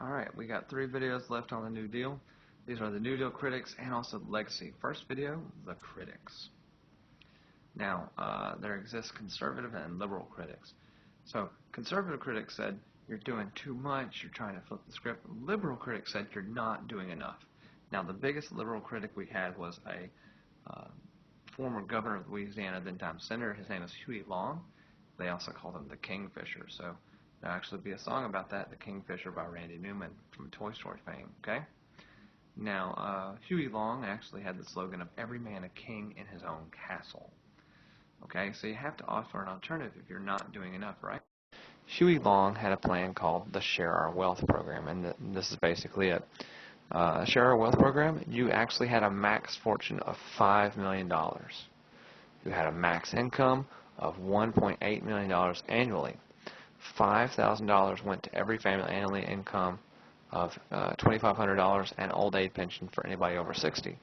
Alright, we got 3 videos left on the New Deal. These are the New Deal critics and also the legacy. First video, the critics. Now, there exists conservative and liberal critics. So, conservative critics said, you're doing too much, you're trying to flip the script. Liberal critics said, you're not doing enough. Now, the biggest liberal critic we had was a former governor of Louisiana, then time senator. His name is Huey Long. They also called him the Kingfisher. So, there'll actually be a song about that, The Kingfisher by Randy Newman from Toy Story fame, okay? Now, Huey Long actually had the slogan of every man a king in his own castle. Okay, so you have to offer an alternative if you're not doing enough, right? Huey Long had a plan called the Share Our Wealth program, and this is basically it. Share Our Wealth program, you actually had a max fortune of $5 million. You had a max income of $1.8 million annually. $5,000 went to every family annually income of $2,500 and old age pension for anybody over 60.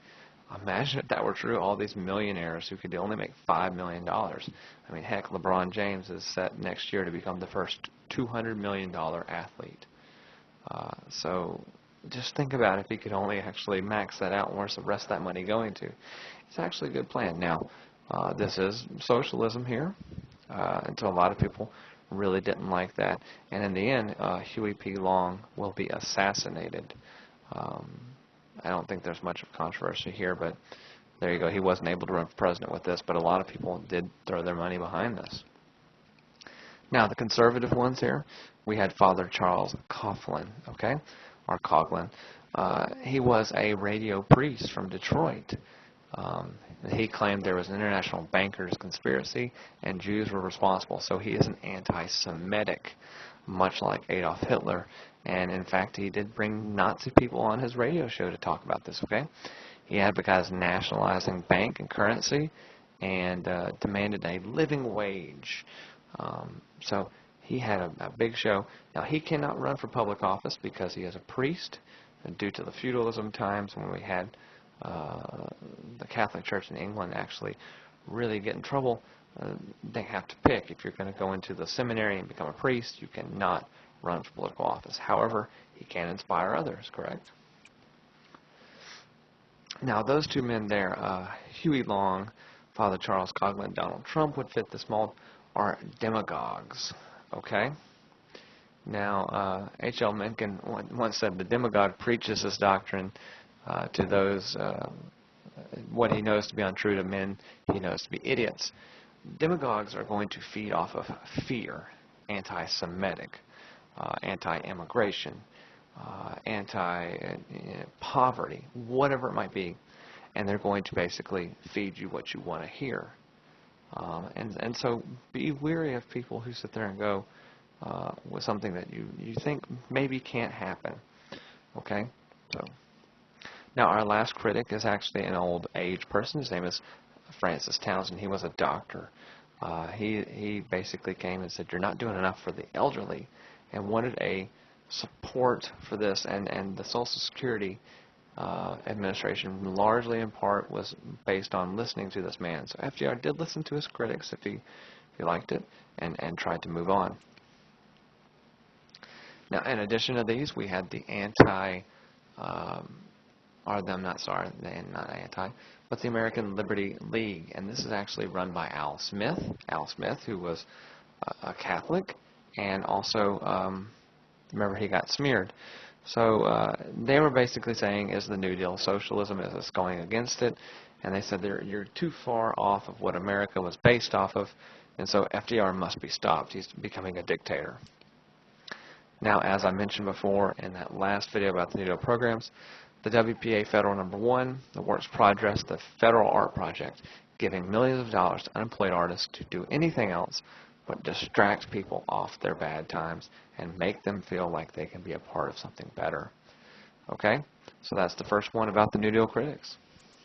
Imagine if that were true, all these millionaires who could only make $5 million. I mean, heck, LeBron James is set next year to become the first $200 million athlete. So just think about if he could only actually max that out, and where's the rest of that money going to? It's actually a good plan. Now, this is socialism here, and so a lot of people really didn't like that. And in the end, Huey P. Long will be assassinated. I don't think there's much of controversy here, but there you go. He wasn't able to run for president with this, but a lot of people did throw their money behind this. Now, the conservative ones here, we had Father Charles Coughlin, okay, or Coughlin. He was a radio priest from Detroit. He claimed there was an international bankers conspiracy and Jews were responsible. So he is an anti-Semitic, much like Adolf Hitler. And in fact, he did bring Nazi people on his radio show to talk about this, okay? He advocated nationalizing bank and currency and demanded a living wage. So he had a big show. Now, he cannot run for public office because he is a priest, and due to the feudalism times when we had the Catholic Church in England actually really get in trouble. They have to pick. If you're going to go into the seminary and become a priest, you cannot run for political office. However, he can inspire others, correct? Now, those two men there, Huey Long, Father Charles Coughlin, Donald Trump would fit this mold, are demagogues, okay? Now, H.L. Mencken once said, the demagogue preaches his doctrine to those, what he knows to be untrue, to men he knows to be idiots. Demagogues are going to feed off of fear, anti-Semitic, anti-immigration, anti-poverty, whatever it might be, and they're going to basically feed you what you want to hear. And so be wary of people who sit there and go with something that you think maybe can't happen. Okay? So. Now, our last critic is actually an old age person. His name is Francis Townsend. He was a doctor. He basically came and said, you're not doing enough for the elderly, and wanted a support for this. And the Social Security Administration, largely in part, was based on listening to this man. So FDR did listen to his critics if he liked it, and tried to move on. Now, in addition to these, we had the but the American Liberty League, and this is actually run by Al Smith. Al Smith, who was a Catholic, and also, remember, he got smeared. So they were basically saying, is the New Deal socialism? Is this going against it? And they said, you're too far off of what America was based off of, and so FDR must be stopped. He's becoming a dictator. Now, as I mentioned before in that last video about the New Deal programs, the WPA Federal Number 1, the Works Progress, the Federal Art Project, giving millions of dollars to unemployed artists to do anything else but distract people off their bad times and make them feel like they can be a part of something better. Okay? So that's the first one about the New Deal critics.